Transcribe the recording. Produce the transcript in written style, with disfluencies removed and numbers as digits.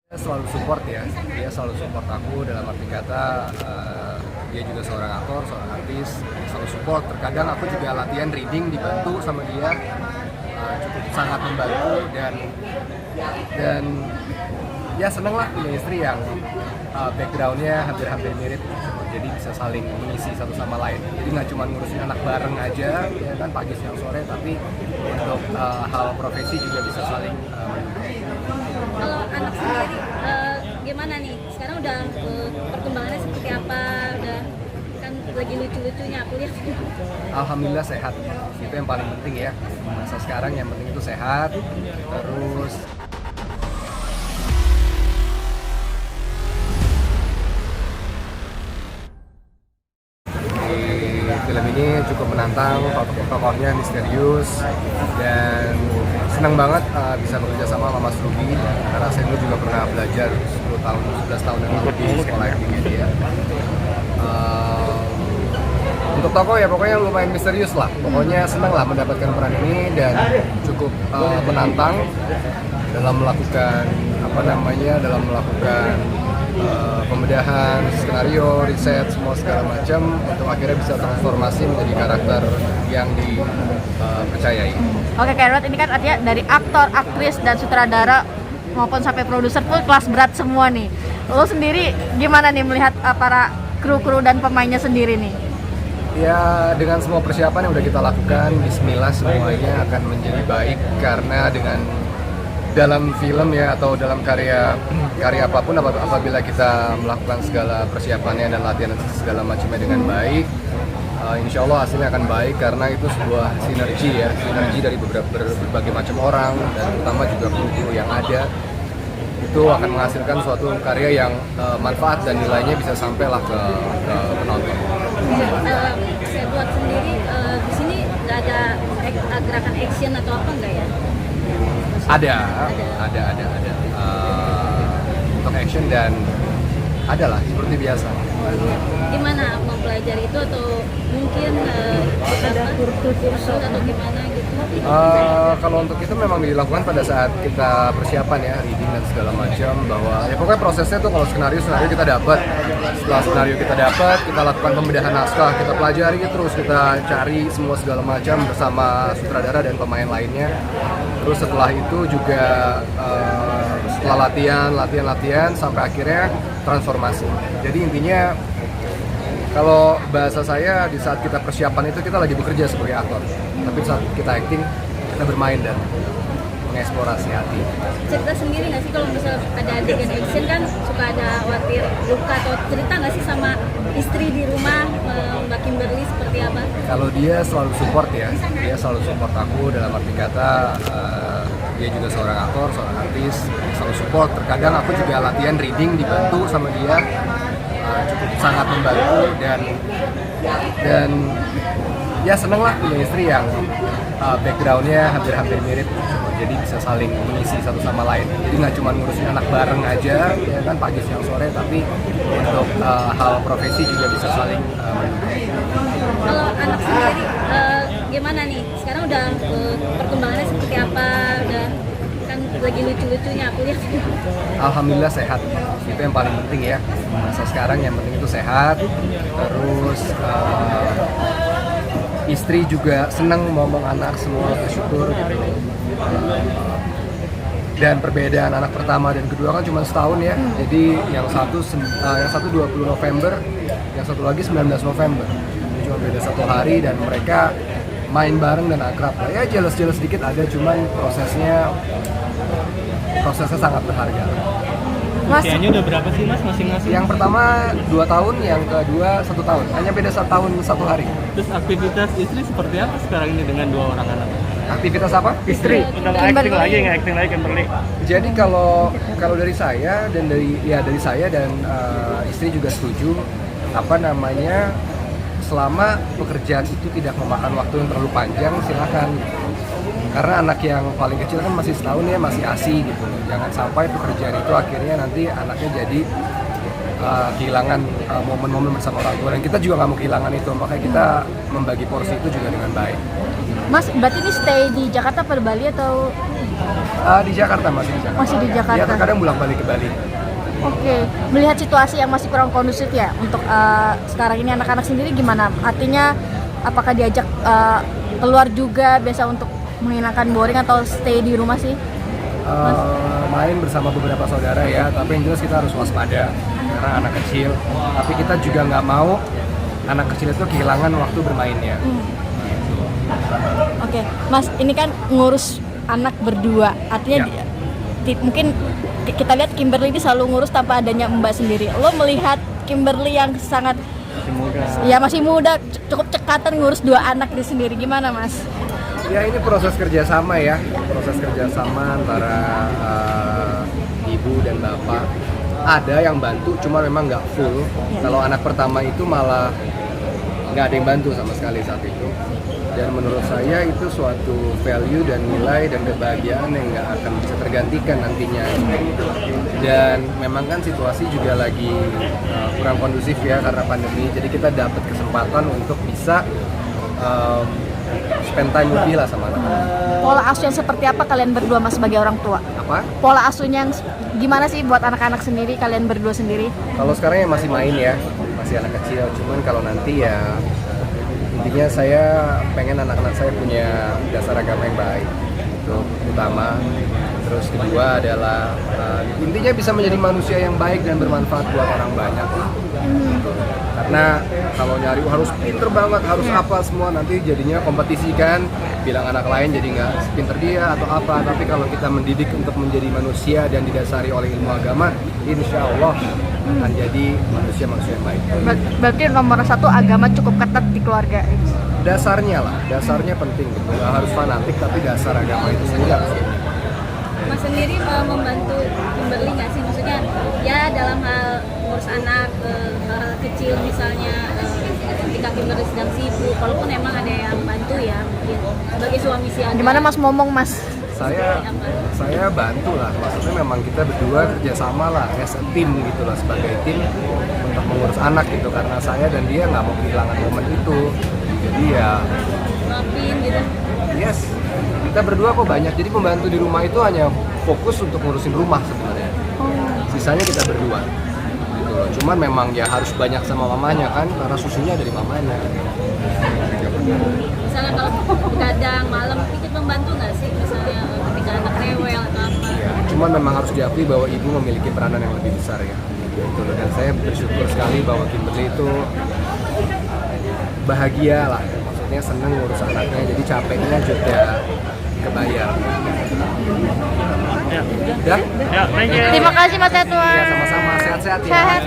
Dia selalu support ya, dia selalu support aku dalam arti kata dia juga seorang aktor, seorang artis, selalu support. Terkadang aku juga latihan reading dibantu sama dia, cukup sangat membantu dan ya seneng lah punya istri yang backgroundnya hampir-hampir mirip, jadi bisa saling mengisi satu sama lain. Jadi nggak cuma ngurusin anak bareng aja, ya kan pagi siang sore, tapi untuk hal profesi juga bisa saling mendukung. Kalau anak sendiri gimana nih? Sekarang udah perkembangannya seperti apa? Udah kan lagi lucu-lucunya aku lihat. Alhamdulillah sehat, itu yang paling penting ya. Masa sekarang yang penting itu sehat. Terus di film ini cukup menantang, tokoh-tokohnya misterius, dan senang banget bisa bekerja sama Mas Ruby, karena saya dulu juga pernah belajar 10 tahun, 11 tahun yang lalu di sekolah actingnya dia. Untuk tokoh ya pokoknya lumayan misterius lah, pokoknya senang lah mendapatkan peran ini dan cukup menantang dalam melakukan dalam melakukan pembedahan skenario, riset, semua segala macam untuk akhirnya bisa transformasi menjadi karakter yang dipercayai. Oke, Kak, ini kan artinya dari aktor, aktris, dan sutradara maupun sampai produser pun kelas berat semua nih. Lo sendiri gimana nih melihat para kru-kru dan pemainnya sendiri nih? Ya, dengan semua persiapan yang udah kita lakukan, bismillah semuanya akan menjadi baik, karena dengan dalam film ya atau dalam karya apapun, apabila kita melakukan segala persiapannya dan latihan segala macamnya dengan baik, insya Allah hasilnya akan baik, karena itu sebuah sinergi dari berbagai macam orang, dan terutama juga kru yang ada, itu akan menghasilkan suatu karya yang manfaat dan nilainya bisa sampailah ke penonton. Saya buat sendiri di sini nggak ada gerakan action atau apa enggak ya? Ada. Untuk action dan ada lah seperti biasa. Gimana mempelajari itu atau mungkin ada kursus atau gimana gitu? Kalau untuk itu memang dilakukan pada saat kita persiapan ya, reading dan segala macam, bahwa ya pokoknya prosesnya tuh kalau skenario kita dapat, setelah skenario kita dapat, kita lakukan pembedahan naskah, kita pelajari terus, kita cari semua segala macam bersama sutradara dan pemain lainnya. Terus setelah itu juga setelah latihan sampai akhirnya transformasi. Jadi intinya kalau bahasa saya, di saat kita persiapan itu kita lagi bekerja sebagai aktor, tapi saat kita acting kita bermain dan mengeksplorasi hati. Cerita sendiri nggak sih kalau misal ada adegan action kan suka ada khawatir luka, atau cerita nggak sih sama istri di rumah Mbak Kimberly seperti apa? Kalau dia selalu support ya, dia selalu support aku dalam arti kata dia juga seorang aktor, seorang artis, selalu support. Terkadang aku juga latihan reading dibantu sama dia, cukup sangat membantu dan ya seneng lah punya istri yang backgroundnya hampir-hampir mirip, jadi bisa saling mengisi satu sama lain. Jadi nggak cuma ngurusin anak bareng aja, ya kan pagi siang sore, tapi untuk hal profesi juga bisa saling mendukung. Kalau anak sendiri gimana nih? Sekarang udah perkembangannya seperti apa? Udah kan lagi lucu-lucunya aku lihat. Alhamdulillah sehat, itu yang paling penting ya. Masa sekarang yang penting itu sehat. Terus istri juga senang ngomong anak, semua bersyukur gitu. Dan perbedaan anak pertama dan kedua kan cuma setahun ya. Jadi yang satu 20 November, yang satu lagi 19 November. Jadi cuma beda 1 hari dan mereka main bareng dan akrab. Ya jelas-jelas sedikit ada, cuman prosesnya sangat berharga. Usianya udah berapa sih Mas masing-masing? Yang pertama 2 tahun, yang kedua 1 tahun. Hanya beda 1 tahun 1 hari. Terus aktivitas istri seperti apa sekarang ini dengan 2 orang anak? Aktivitas apa? Istri udah acting lagi, nggak acting lagi Kimberly? Jadi kalau dari saya dan dari saya dan istri juga setuju, selama pekerjaan itu tidak memakan waktu yang terlalu panjang, silakan. Karena anak yang paling kecil kan masih setahun ya, masih ASI gitu. Jangan sampai pekerjaan itu akhirnya nanti anaknya jadi kehilangan momen-momen bersama orang tua, dan kita juga nggak mau kehilangan itu, makanya kita membagi porsi itu juga dengan baik. Mas, berarti ini stay di Jakarta atau Bali atau Di Jakarta, masih di Jakarta. masih di Jakarta? Ya terkadang bolak-balik ke Bali. Oke, melihat situasi yang masih kurang kondusif ya untuk sekarang ini anak-anak sendiri gimana? Artinya apakah diajak keluar juga biasa untuk menghilangkan boring atau stay di rumah sih? Main bersama beberapa saudara ya, tapi yang jelas kita harus waspada karena anak kecil. Tapi kita juga nggak mau anak kecil itu kehilangan waktu bermainnya. Oke, Mas, ini kan ngurus anak berdua, artinya Ya. mungkin kita lihat Kimberly ini selalu ngurus tanpa adanya Mbak sendiri. Lo melihat Kimberly yang sangat masih muda, cukup cekatan ngurus dua anak ini sendiri, gimana Mas? Ya ini proses kerjasama ya, proses kerjasama antara ibu dan bapak. Ada yang bantu, cuma memang nggak full. Kalau anak pertama itu malah nggak ada yang bantu sama sekali saat itu. Dan menurut saya itu suatu value dan nilai dan kebahagiaan yang nggak akan bisa tergantikan nantinya. Dan memang kan situasi juga lagi kurang kondusif ya karena pandemi. Jadi kita dapat kesempatan untuk bisa spend time lebih lah sama anak-anak. Pola asuh yang seperti apa kalian berdua Mas sebagai orang tua? Apa? Pola asuhnya yang gimana sih buat anak-anak sendiri, kalian berdua sendiri? Kalau sekarang ya masih main ya, masih anak kecil. Cuman kalau nanti ya intinya saya pengen anak-anak saya punya dasar agama yang baik, itu utama. Terus kedua adalah intinya bisa menjadi manusia yang baik dan bermanfaat buat orang banyak lah. Karena kalau nyari harus pinter banget, harus apa semua, nanti jadinya kompetisi kan, bilang anak lain jadi nggak pinter dia atau apa. Tapi kalau kita mendidik untuk menjadi manusia dan didasari oleh ilmu agama, insya Allah akan jadi manusia-manusia yang baik. Berarti nomor satu agama cukup ketat di keluarga. Dasarnya lah, dasarnya penting gitu. Nggak harus fanatik, tapi dasar agama itu sendiri harus ada. Mas sendiri membantu Kimberly nggak sih? Maksudnya ya dalam hal ngurus anak kecil misalnya ketika Kimberly sedang sibuk, walaupun emang ada yang bantu ya mungkin sebagai suami si anak. Gimana Mas ngomong Mas? Saya bantu lah, maksudnya memang kita berdua kerjasama lah, as a team gitu lah, sebagai tim untuk mengurus anak gitu, karena saya dan dia nggak mau kehilangan momen itu. Jadi ya Maafin gitu. yes, kita berdua kok banyak, jadi pembantu di rumah itu hanya fokus untuk ngurusin rumah sebenarnya, sisanya kita berdua gitu loh. Cuman memang ya harus banyak sama mamanya kan, karena susunya dari mamanya. Misalnya kalau begadang malam ikut membantu nggak sih? Misalnya ketika anak rewel atau apa? Ya, cuman memang harus diakui bahwa ibu memiliki peranan yang lebih besar ya gitu loh. Dan saya bersyukur sekali bahwa Kimberly itu bahagia lah, maksudnya seneng ngurus anaknya, jadi capeknya juga kebayar. Udah? Ya, thank you. Terima kasih Mas Edward. Ya sama-sama, sehat-sehat ya. Sehat.